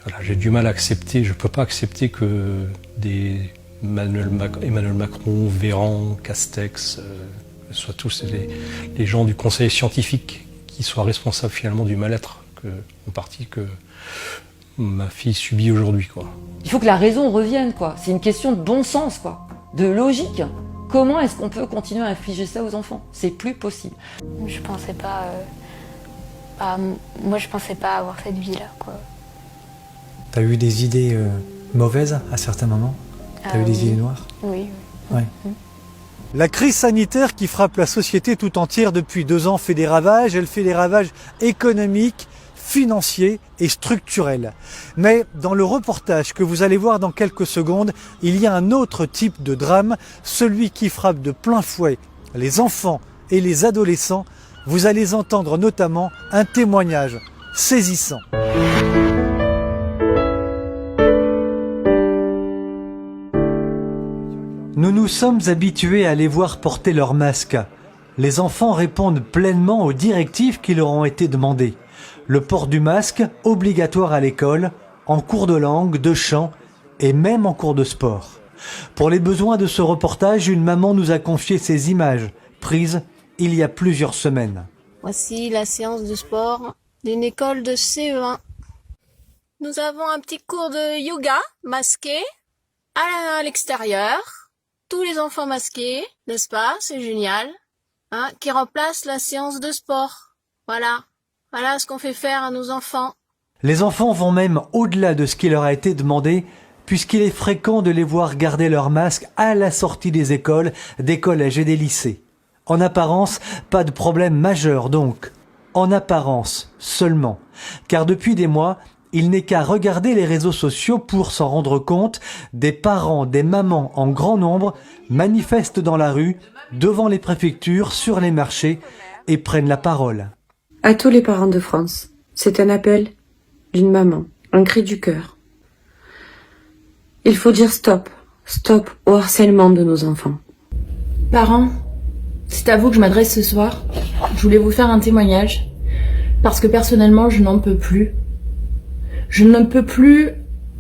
Voilà, j'ai du mal à accepter, je ne peux pas accepter que des Emmanuel Macron, Véran, Castex, soient tous les gens du conseil scientifique qui soient responsables finalement du mal-être en partie que ma fille subit aujourd'hui, quoi. Il faut que la raison revienne, quoi. C'est une question de bon sens, quoi, de logique. Comment est-ce qu'on peut continuer à infliger ça aux enfants? C'est plus possible. Je pensais pas, moi je pensais pas avoir cette vie-là, quoi. T'as eu des idées mauvaises à certains moments? T'as eu des idées noires? Oui. Ouais. La crise sanitaire qui frappe la société tout entière depuis 2 ans fait des ravages. Elle fait des ravages économiques, financiers et structurels. Mais dans le reportage que vous allez voir dans quelques secondes, il y a un autre type de drame, celui qui frappe de plein fouet les enfants et les adolescents. Vous allez entendre notamment un témoignage saisissant. Nous nous sommes habitués à les voir porter leur masque. Les enfants répondent pleinement aux directives qui leur ont été demandées. Le port du masque, obligatoire à l'école, en cours de langue, de chant et même en cours de sport. Pour les besoins de ce reportage, une maman nous a confié ces images, prises il y a plusieurs semaines. Voici la séance de sport d'une école de CE1. Nous avons un petit cours de yoga masqué à l'extérieur. Tous les enfants masqués, n'est-ce pas? C'est génial. Hein, qui remplace la séance de sport. Voilà. Voilà ce qu'on fait faire à nos enfants. Les enfants vont même au-delà de ce qui leur a été demandé, puisqu'il est fréquent de les voir garder leur masque à la sortie des écoles, des collèges et des lycées. En apparence, pas de problème majeur donc. En apparence seulement. Car depuis des mois, il n'est qu'à regarder les réseaux sociaux pour s'en rendre compte. Des parents, des mamans en grand nombre manifestent dans la rue, devant les préfectures, sur les marchés et prennent la parole. À tous les parents de France, c'est un appel d'une maman, un cri du cœur. Il faut dire stop, stop au harcèlement de nos enfants. Parents, c'est à vous que je m'adresse ce soir. Je voulais vous faire un témoignage, parce que personnellement, je n'en peux plus. Je ne peux plus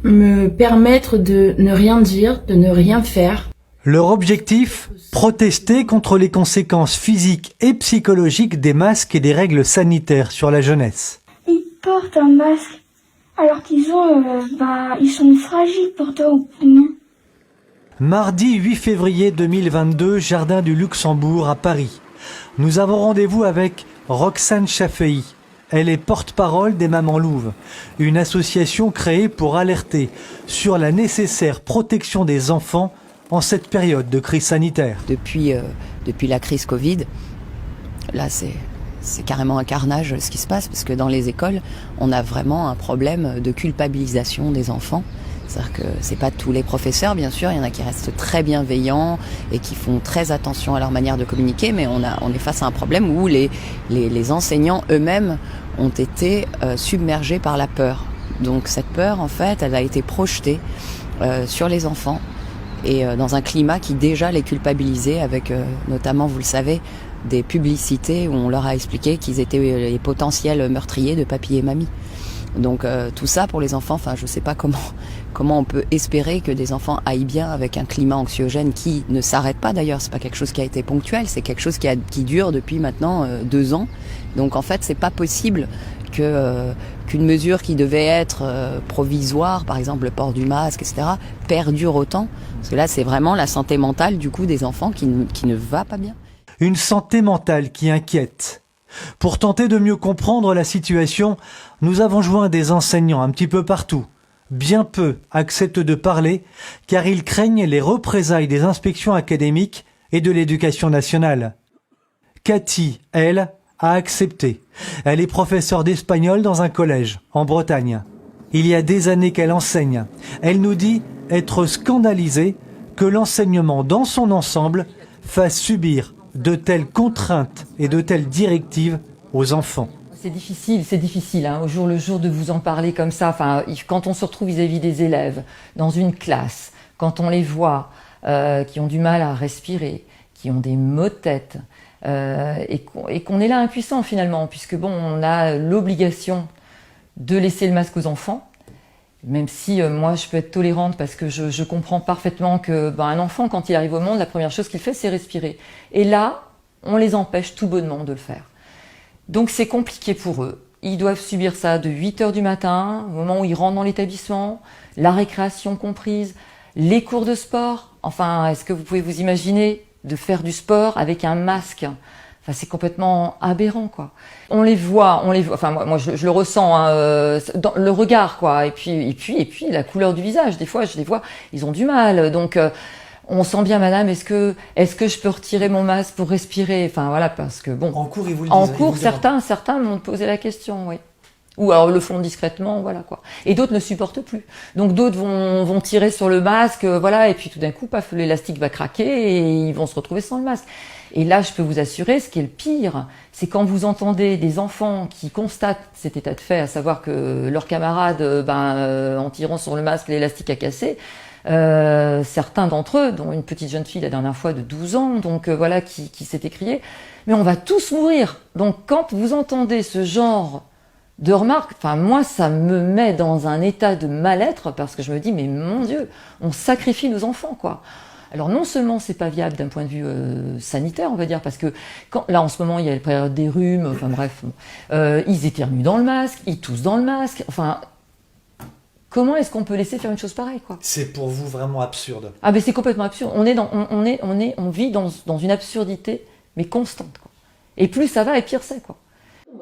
me permettre de ne rien dire, de ne rien faire. Leur objectif, protester contre les conséquences physiques et psychologiques des masques et des règles sanitaires sur la jeunesse. Ils portent un masque alors qu'ils ils sont fragiles pourtant. Mardi 8 février 2022, Jardin du Luxembourg à Paris. Nous avons rendez-vous avec Roxane Chafei. Elle est porte-parole des Mamans Louves, une association créée pour alerter sur la nécessaire protection des enfants en cette période de crise sanitaire. Depuis la crise Covid, là c'est carrément un carnage ce qui se passe, parce que dans les écoles, on a vraiment un problème de culpabilisation des enfants. C'est-à-dire que c'est pas tous les professeurs, bien sûr, il y en a qui restent très bienveillants et qui font très attention à leur manière de communiquer, mais on est face à un problème où les enseignants eux-mêmes ont été submergés par la peur. Donc cette peur, en fait, elle a été projetée sur les enfants et dans un climat qui déjà les culpabilisait avec notamment, vous le savez, des publicités où on leur a expliqué qu'ils étaient les potentiels meurtriers de papy et mamie. Donc tout ça pour les enfants, enfin je sais pas comment on peut espérer que des enfants aillent bien avec un climat anxiogène qui ne s'arrête pas d'ailleurs. C'est pas quelque chose qui a été ponctuel, c'est quelque chose qui dure depuis maintenant 2 ans. Donc en fait c'est pas possible qu'une mesure qui devait être provisoire, par exemple le port du masque, etc., perdure autant. Parce que là c'est vraiment la santé mentale du coup des enfants qui ne va pas bien. Une santé mentale qui inquiète. Pour tenter de mieux comprendre la situation, nous avons joint des enseignants un petit peu partout. Bien peu acceptent de parler car ils craignent les représailles des inspections académiques et de l'éducation nationale. Cathy, elle, a accepté. Elle est professeure d'espagnol dans un collège, en Bretagne. Il y a des années qu'elle enseigne. Elle nous dit être scandalisée que l'enseignement dans son ensemble fasse subir de telles contraintes et de telles directives aux enfants. C'est difficile hein, au jour le jour de vous en parler comme ça. Enfin, quand on se retrouve vis-à-vis des élèves, dans une classe, quand on les voit qui ont du mal à respirer, qui ont des maux de tête, et qu'on est là impuissant finalement, puisque bon, on a l'obligation de laisser le masque aux enfants, Même si moi je peux être tolérante parce que je comprends parfaitement que un enfant quand il arrive au monde, la première chose qu'il fait c'est respirer. Et là, on les empêche tout bonnement de le faire. Donc c'est compliqué pour eux. Ils doivent subir ça de 8h du matin, au moment où ils rentrent dans l'établissement, la récréation comprise, les cours de sport. Enfin, est-ce que vous pouvez vous imaginer de faire du sport avec un masque ? Enfin, c'est complètement aberrant, quoi. On les voit. Enfin, moi, je le ressens, hein, dans le regard, quoi. Et puis, la couleur du visage. Des fois, je les vois, ils ont du mal. Donc, on sent bien, madame, est-ce que je peux retirer mon masque pour respirer ? Enfin, voilà, parce que bon. En cours, ils vous le disent. En cours, certains m'ont posé la question, oui. Ou alors le font discrètement, voilà quoi. Et d'autres ne supportent plus. Donc d'autres vont tirer sur le masque, voilà, et puis tout d'un coup, paf, l'élastique va craquer et ils vont se retrouver sans le masque. Et là, je peux vous assurer, ce qui est le pire, c'est quand vous entendez des enfants qui constatent cet état de fait, à savoir que leurs camarades, en tirant sur le masque, l'élastique a cassé. Certains d'entre eux, dont une petite jeune fille la dernière fois de 12 ans, donc voilà, qui s'est écriée, mais on va tous mourir. Donc quand vous entendez ce genre de remarques, enfin moi ça me met dans un état de mal-être parce que je me dis mais mon Dieu, on sacrifie nos enfants quoi. Alors non seulement c'est pas viable d'un point de vue sanitaire on va dire parce que là en ce moment il y a la période des rhumes, enfin bref, ils éternuent dans le masque, ils toussent dans le masque, enfin comment est-ce qu'on peut laisser faire une chose pareille quoi ? C'est pour vous vraiment absurde. Ah mais c'est complètement absurde. On vit dans une absurdité mais constante quoi. Et plus ça va et pire c'est quoi.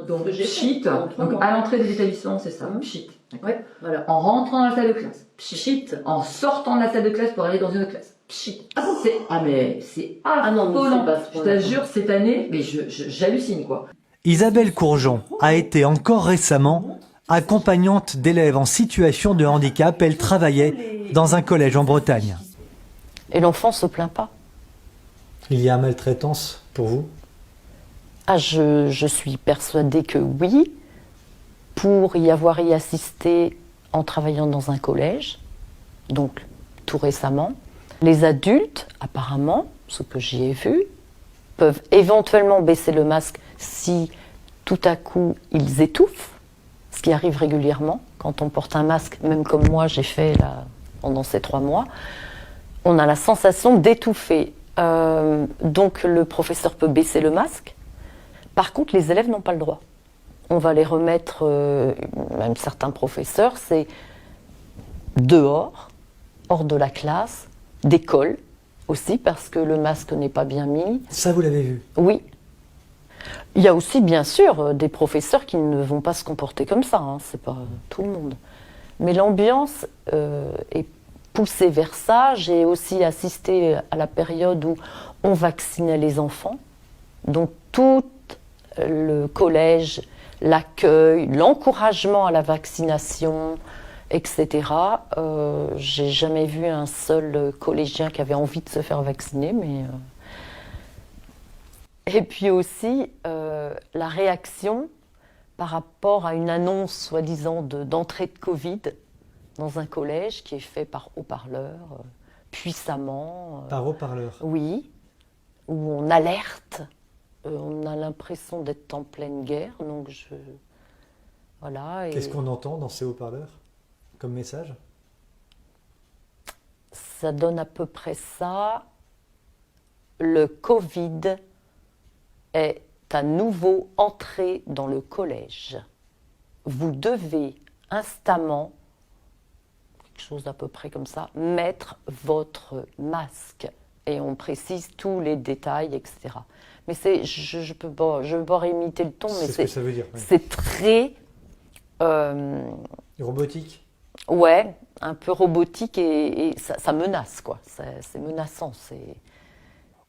Donc pchit, donc à l'entrée des établissements c'est ça, pchit. Ouais, voilà. En rentrant dans la salle de classe, pchit. En sortant de la salle de classe pour aller dans une autre classe, pchit. Ah bon, c'est affolant. Je t'assure cette année, mais j'hallucine quoi. Isabelle Courgeon a été encore récemment accompagnante d'élèves en situation de handicap. Elle travaillait dans un collège en Bretagne. Et l'enfant se plaint pas. Il y a maltraitance pour vous ? Ah, je suis persuadée que oui, pour y avoir assisté en travaillant dans un collège, donc tout récemment. Les adultes, apparemment, ce que j'y ai vu, peuvent éventuellement baisser le masque si tout à coup ils étouffent, ce qui arrive régulièrement quand on porte un masque, même comme moi j'ai fait là, pendant ces 3 mois, on a la sensation d'étouffer. Donc le professeur peut baisser le masque. Par contre, les élèves n'ont pas le droit. On va les remettre, même certains professeurs, c'est dehors, hors de la classe, d'école aussi, parce que le masque n'est pas bien mis. Ça, vous l'avez vu ? Oui. Il y a aussi, bien sûr, des professeurs qui ne vont pas se comporter comme ça, hein, c'est pas tout le monde. Mais l'ambiance est poussée vers ça. J'ai aussi assisté à la période où on vaccinait les enfants. Donc tout le collège, l'accueil, l'encouragement à la vaccination, etc. J'ai jamais vu un seul collégien qui avait envie de se faire vacciner, mais... Et puis aussi, la réaction par rapport à une annonce soi-disant d'entrée de Covid dans un collège qui est fait par haut-parleur, puissamment. Par haut-parleur ? Oui, où on alerte. On a l'impression d'être en pleine guerre, donc voilà. Qu'est-ce qu'on entend dans ces haut-parleurs comme message ? Ça donne à peu près ça. Le Covid est à nouveau entré dans le collège. Vous devez instamment, quelque chose d'à peu près comme ça, mettre votre masque. Et on précise tous les détails, etc. Mais je peux pas imiter le ton, mais c'est ce que ça veut dire. Oui. C'est très robotique. Ouais, un peu robotique et ça menace quoi. C'est menaçant.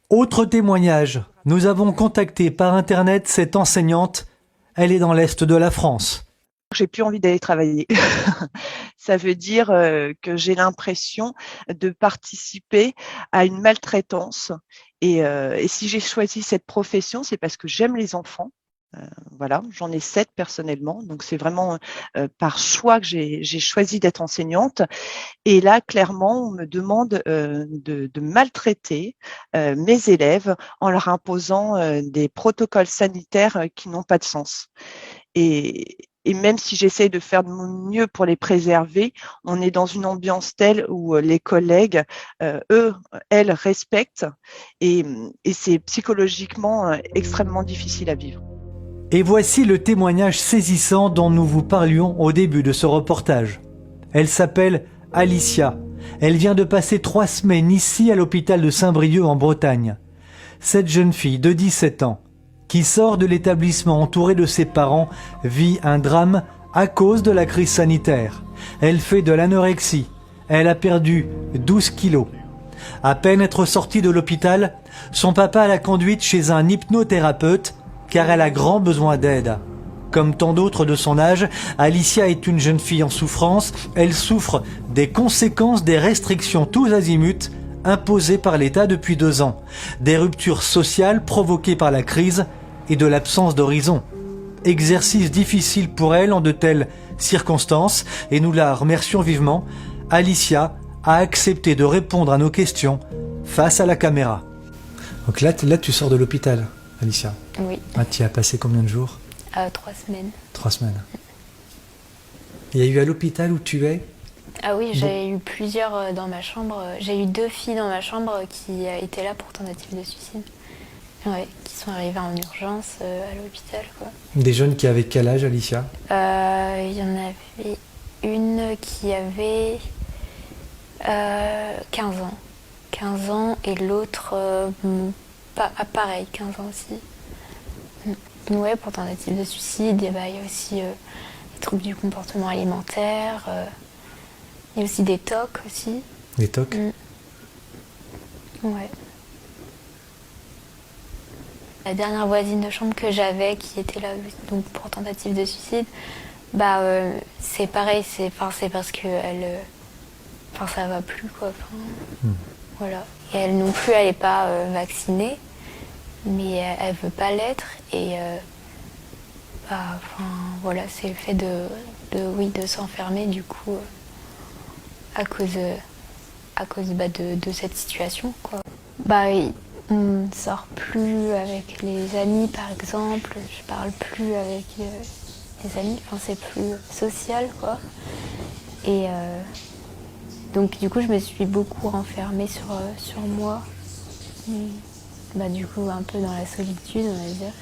Autre témoignage. Nous avons contacté par internet cette enseignante. Elle est dans l'est de la France. J'ai plus envie d'aller travailler. Ça veut dire que j'ai l'impression de participer à une maltraitance. Et si j'ai choisi cette profession, c'est parce que j'aime les enfants. Voilà, j'en ai 7 personnellement. Donc c'est vraiment par choix que j'ai choisi d'être enseignante. Et là, clairement, on me demande de maltraiter mes élèves en leur imposant des protocoles sanitaires qui n'ont pas de sens. Et et même si j'essaye de faire de mon mieux pour les préserver, on est dans une ambiance telle où les collègues, elles respectent et c'est psychologiquement extrêmement difficile à vivre. Et voici le témoignage saisissant dont nous vous parlions au début de ce reportage. Elle s'appelle Alicia. Elle vient de passer 3 semaines ici à l'hôpital de Saint-Brieuc en Bretagne. Cette jeune fille de 17 ans, qui sort de l'établissement entourée de ses parents, vit un drame à cause de la crise sanitaire. Elle fait de l'anorexie. Elle a perdu 12 kilos. À peine être sortie de l'hôpital, son papa l'a conduite chez un hypnothérapeute car elle a grand besoin d'aide. Comme tant d'autres de son âge, Alicia est une jeune fille en souffrance. Elle souffre des conséquences des restrictions tous azimuts imposées par l'État depuis 2 ans. Des ruptures sociales provoquées par la crise et de l'absence d'horizon. Exercice difficile pour elle en de telles circonstances et nous la remercions vivement. Alicia a accepté de répondre à nos questions face à la caméra. Donc là tu sors de l'hôpital, Alicia. Oui. Tu y as passé combien de jours? 3 semaines. 3 semaines. Il y a eu à l'hôpital où tu es? Ah oui, j'ai eu plusieurs dans ma chambre. J'ai eu 2 filles dans ma chambre qui étaient là pour tentative de suicide. Ouais, qui sont arrivées en urgence à l'hôpital, quoi. Des jeunes qui avaient quel âge, Alicia? Il y en avait une qui avait 15 ans. 15 ans et l'autre, pareil, 15 ans aussi. Ouais, pour tentative de suicide, il y a aussi les troubles du comportement alimentaire. Il y a aussi des TOC aussi. Des TOC? Ouais. La dernière voisine de chambre que j'avais, qui était là donc pour tentative de suicide, c'est pareil, c'est parce que elle, ça va plus, quoi. Voilà. Et elle non plus, elle n'est pas vaccinée, mais elle veut pas l'être et voilà, c'est le fait de s'enfermer du coup à cause de cette situation, quoi. On ne sort plus avec les amis, par exemple. Je parle plus avec les amis. Enfin, c'est plus social, quoi. Et donc, du coup, je me suis beaucoup renfermée sur moi. Du coup, un peu dans la solitude, on va dire.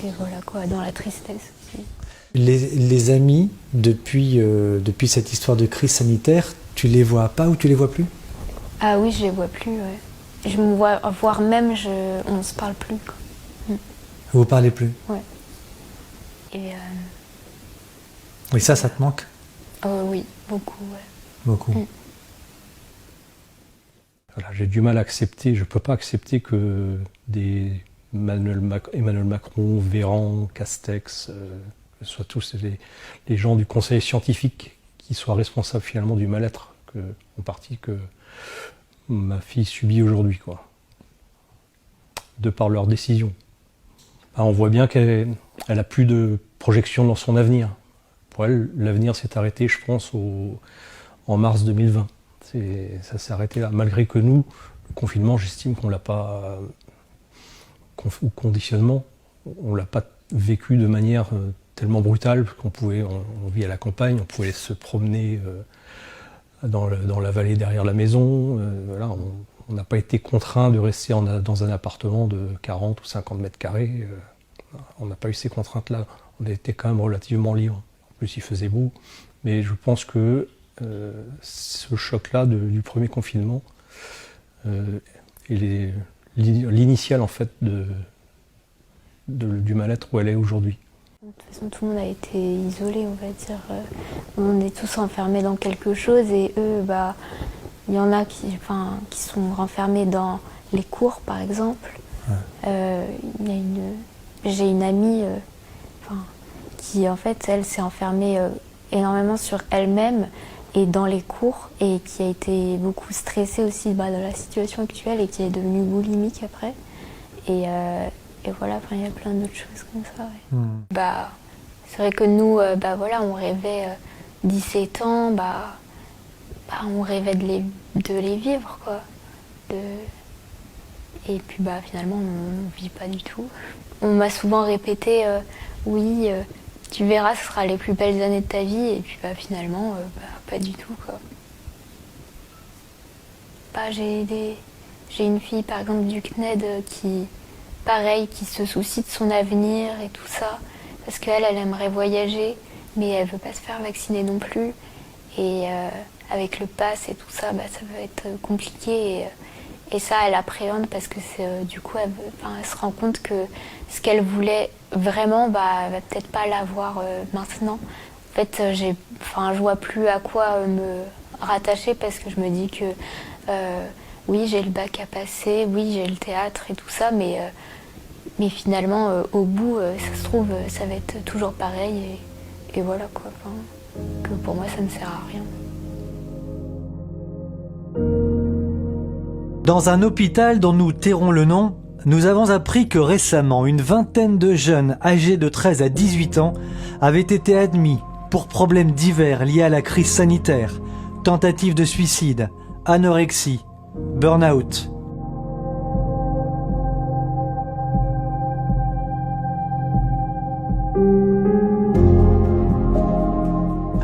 Et voilà, quoi, dans la tristesse aussi. Les amis, depuis cette histoire de crise sanitaire, tu les vois pas ou tu les vois plus? Ah oui, je les vois plus, ouais. Je me vois, voire même, on ne se parle plus, quoi. Vous parlez plus? Ouais. Et oui, ça te manque? Oui, beaucoup, ouais. Beaucoup. Voilà, j'ai du mal à accepter, je ne peux pas accepter que des Emmanuel Macron, Véran, Castex, que ce soit tous les gens du conseil scientifique qui soient responsables finalement du mal-être en partie que ma fille subit aujourd'hui, quoi, de par leurs décisions. On voit bien qu'elle n'a plus de projection dans son avenir. Pour elle, l'avenir s'est arrêté, je pense, en mars 2020. Ça s'est arrêté là. Malgré que nous, le confinement, j'estime qu'on l'a pas, ou conditionnement, on l'a pas vécu de manière tellement brutale qu'on on vit à la campagne, on pouvait se promener dans la vallée derrière la maison. Voilà, on n'a pas été contraint de rester dans un appartement de 40 ou 50 mètres carrés. On n'a pas eu ces contraintes-là. On était quand même relativement libre. En plus, il faisait beau. Mais je pense que ce choc-là du premier confinement et l'initial en fait du mal-être où elle est aujourd'hui. De toute façon, tout le monde a été isolé, on va dire. On est tous enfermés dans quelque chose et eux, il y en a qui sont renfermés dans les cours, par exemple. Ouais. J'ai une amie qui, en fait, elle s'est enfermée énormément sur elle-même et dans les cours et qui a été beaucoup stressée aussi de la situation actuelle et qui est devenue boulimique après. Et voilà, il y a plein d'autres choses comme ça. Ouais. C'est vrai que nous, on rêvait 17 ans, on rêvait de les vivre, quoi. Et puis finalement, on ne vit pas du tout. On m'a souvent répété oui, tu verras, ce sera les plus belles années de ta vie, et puis finalement, pas du tout, quoi. J'ai une fille, par exemple, du CNED qui, pareil, qui se soucie de son avenir et tout ça, parce qu'elle, elle aimerait voyager, mais elle veut pas se faire vacciner non plus. Et avec le pass et tout ça, ça va être compliqué. Et ça, elle appréhende parce que du coup, elle se rend compte que ce qu'elle voulait vraiment, elle va peut-être pas l'avoir maintenant. En fait, je vois plus à quoi me rattacher parce que je me dis que oui, j'ai le bac à passer, oui, j'ai le théâtre et tout ça, mais finalement, au bout, ça se trouve, ça va être toujours pareil. Et voilà quoi. Que pour moi, ça ne sert à rien. Dans un hôpital dont nous tairons le nom, nous avons appris que récemment, une vingtaine de jeunes âgés de 13 à 18 ans avaient été admis pour problèmes divers liés à la crise sanitaire, tentatives de suicide, anorexie, burn-out.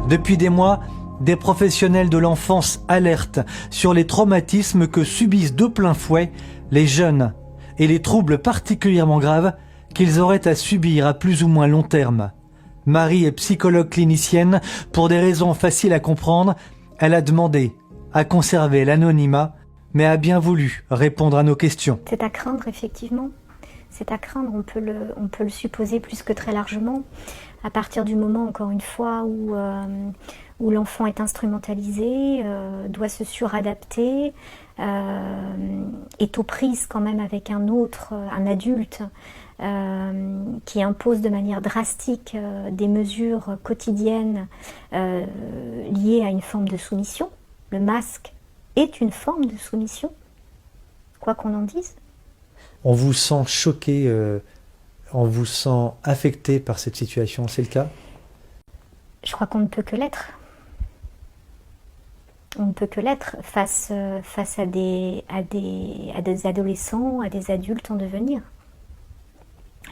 Depuis des mois, des professionnels de l'enfance alertent sur les traumatismes que subissent de plein fouet les jeunes et les troubles particulièrement graves qu'ils auraient à subir à plus ou moins long terme. Marie est psychologue clinicienne. Pour des raisons faciles à comprendre, elle a demandé à conserver l'anonymat, mais a bien voulu répondre à nos questions. C'est à craindre, effectivement. C'est à craindre, on peut le supposer plus que très largement. À partir du moment, encore une fois, où l'enfant est instrumentalisé, doit se suradapter, est aux prises quand même avec un adulte, qui impose de manière drastique des mesures quotidiennes liées à une forme de soumission. Le masque est une forme de soumission, quoi qu'on en dise. On vous sent choqué, on vous sent affecté par cette situation, c'est le cas ? Je crois qu'on ne peut que l'être. On ne peut que l'être face à des adolescents, à des adultes en devenir.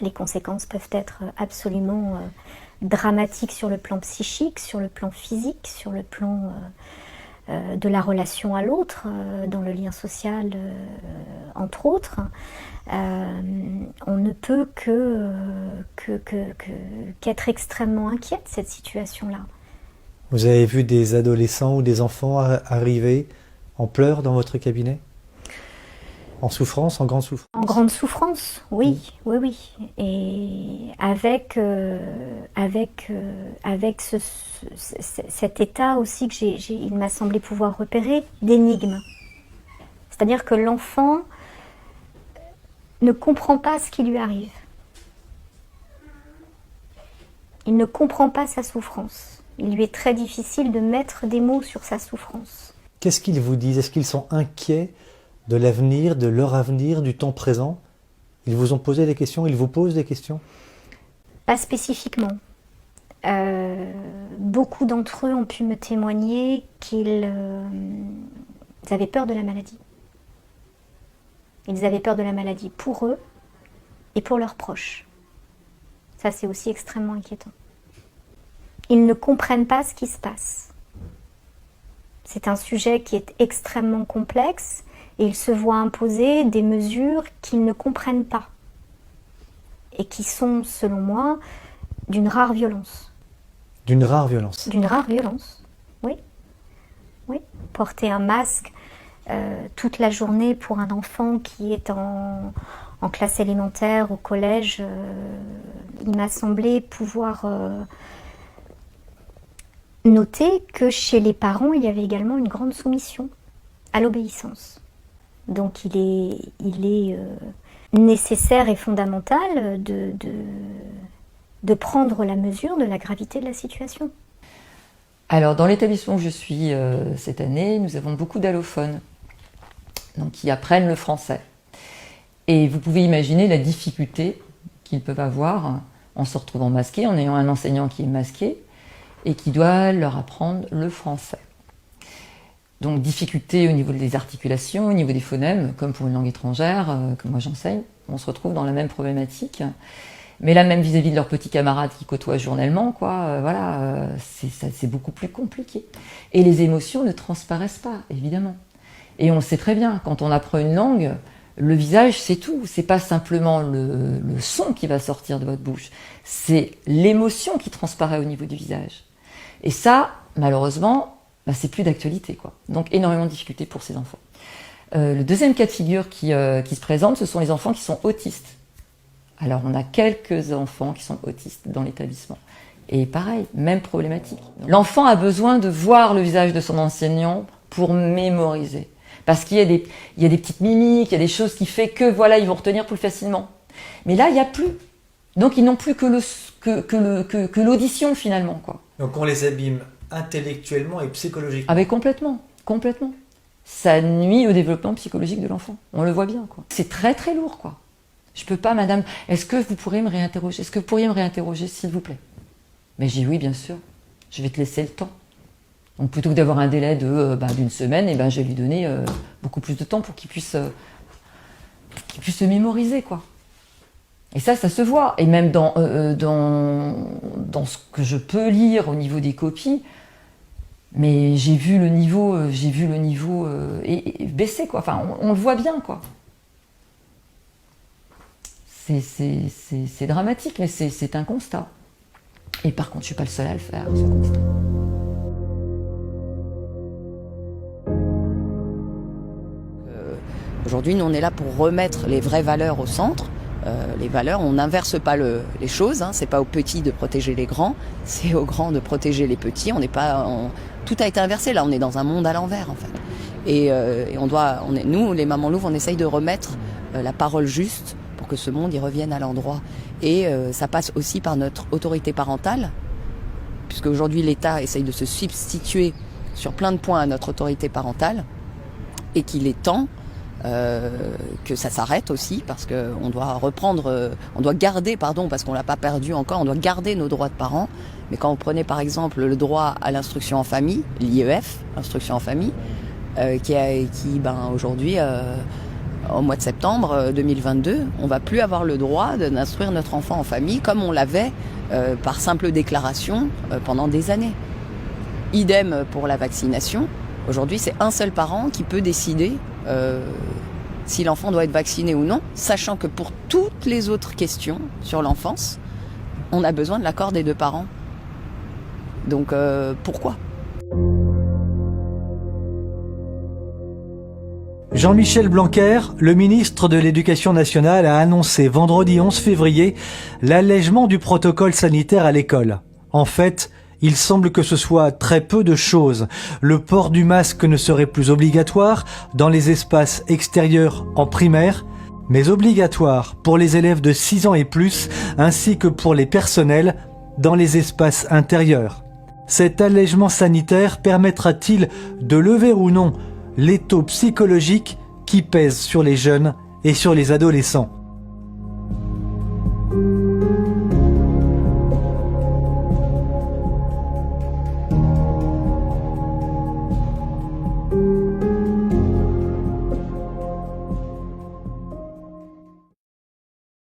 Les conséquences peuvent être absolument dramatiques sur le plan psychique, sur le plan physique, sur le plan de la relation à l'autre, dans le lien social, entre autres. On ne peut qu'être extrêmement inquiète de cette situation-là. Vous avez vu des adolescents ou des enfants arriver en pleurs dans votre cabinet ? En souffrance, en grande souffrance ? En grande souffrance, oui, oui. Et avec cet état aussi que il m'a semblé pouvoir repérer, d'énigme. C'est-à-dire que l'enfant ne comprend pas ce qui lui arrive. Il ne comprend pas sa souffrance. Il lui est très difficile de mettre des mots sur sa souffrance. Qu'est-ce qu'ils vous disent ? Est-ce qu'ils sont inquiets de l'avenir, de leur avenir, du temps présent ? Ils vous ont posé des questions ? Ils vous posent des questions ? Pas spécifiquement. Beaucoup d'entre eux ont pu me témoigner qu'ils avaient peur de la maladie. Ils avaient peur de la maladie pour eux et pour leurs proches. Ça, c'est aussi extrêmement inquiétant. Ils ne comprennent pas ce qui se passe. C'est un sujet qui est extrêmement complexe et ils se voient imposer des mesures qu'ils ne comprennent pas et qui sont, selon moi, d'une rare violence. D'une rare violence ? D'une rare violence, oui. Oui. Porter un masque toute la journée pour un enfant qui est en classe élémentaire, au collège, il m'a semblé pouvoir noter que chez les parents, il y avait également une grande soumission à l'obéissance. Donc il est nécessaire et fondamental de prendre la mesure de la gravité de la situation. Alors dans l'établissement où je suis cette année, nous avons beaucoup d'allophones, donc qui apprennent le français. Et vous pouvez imaginer la difficulté qu'ils peuvent avoir en se retrouvant masqués, en ayant un enseignant qui est masqué et qui doit leur apprendre le français. Donc difficulté au niveau des articulations, au niveau des phonèmes, comme pour une langue étrangère, que moi j'enseigne. On se retrouve dans la même problématique. Mais là, même vis-à-vis de leurs petits camarades qui côtoient journellement, c'est beaucoup plus compliqué. Et les émotions ne transparaissent pas, évidemment. Et on le sait très bien, quand on apprend une langue, le visage, c'est tout. C'est pas simplement le son qui va sortir de votre bouche, c'est l'émotion qui transparaît au niveau du visage. Et ça, malheureusement, c'est plus d'actualité, quoi. Donc énormément de difficultés pour ces enfants. Le deuxième cas de figure qui se présente, ce sont les enfants qui sont autistes. Alors on a quelques enfants qui sont autistes dans l'établissement. Et pareil, même problématique. L'enfant a besoin de voir le visage de son enseignant pour mémoriser. Parce qu'il y a des petites mimiques, il y a des choses qui font que voilà, ils vont retenir plus facilement. Mais là, il n'y a plus. Donc ils n'ont plus que l'audition finalement, quoi. Donc on les abîme intellectuellement et psychologiquement. Ah mais complètement. Ça nuit au développement psychologique de l'enfant. On le voit bien, quoi. C'est très très lourd, quoi. Je peux pas, madame, est-ce que vous pourriez me réinterroger? Est-ce que vous pourriez me réinterroger, s'il vous plaît? Mais j'ai dit oui, bien sûr. Je vais te laisser le temps. Donc plutôt que d'avoir un délai d'une semaine, je vais lui donner beaucoup plus de temps pour qu'il puisse se mémoriser, quoi. Et ça se voit. Et même dans ce que je peux lire au niveau des copies, mais j'ai vu le niveau baisser, quoi. Enfin, on le voit bien, quoi. C'est dramatique, mais c'est un constat. Et par contre, je suis pas le seul à le faire, ce constat. Aujourd'hui, nous, on est là pour remettre les vraies valeurs au centre. Les valeurs, on n'inverse pas les choses. Hein. C'est pas aux petits de protéger les grands, c'est aux grands de protéger les petits. Tout a été inversé. Là, on est dans un monde à l'envers, en fait. Et nous, les mamans louves, on essaye de remettre la parole juste pour que ce monde y revienne à l'endroit. Et ça passe aussi par notre autorité parentale, puisque aujourd'hui l'État essaye de se substituer sur plein de points à notre autorité parentale, et qu'il est temps que ça s'arrête aussi, parce qu'on doit garder, parce qu'on l'a pas perdu encore, on doit garder nos droits de parents. Mais quand on prenait par exemple le droit à l'instruction en famille, l'IEF, l'instruction en famille, qui aujourd'hui, au mois de septembre 2022, on va plus avoir le droit d'instruire notre enfant en famille comme on l'avait par simple déclaration pendant des années. Idem pour la vaccination. Aujourd'hui, c'est un seul parent qui peut décider si l'enfant doit être vacciné ou non, sachant que pour toutes les autres questions sur l'enfance, on a besoin de l'accord des deux parents. Donc pourquoi ? Jean-Michel Blanquer, le ministre de l'Éducation nationale, a annoncé vendredi 11 février l'allègement du protocole sanitaire à l'école. En fait, il semble que ce soit très peu de choses. Le port du masque ne serait plus obligatoire dans les espaces extérieurs en primaire, mais obligatoire pour les élèves de 6 ans et plus, ainsi que pour les personnels dans les espaces intérieurs. Cet allègement sanitaire permettra-t-il de lever ou non l'étau psychologique qui pèse sur les jeunes et sur les adolescents?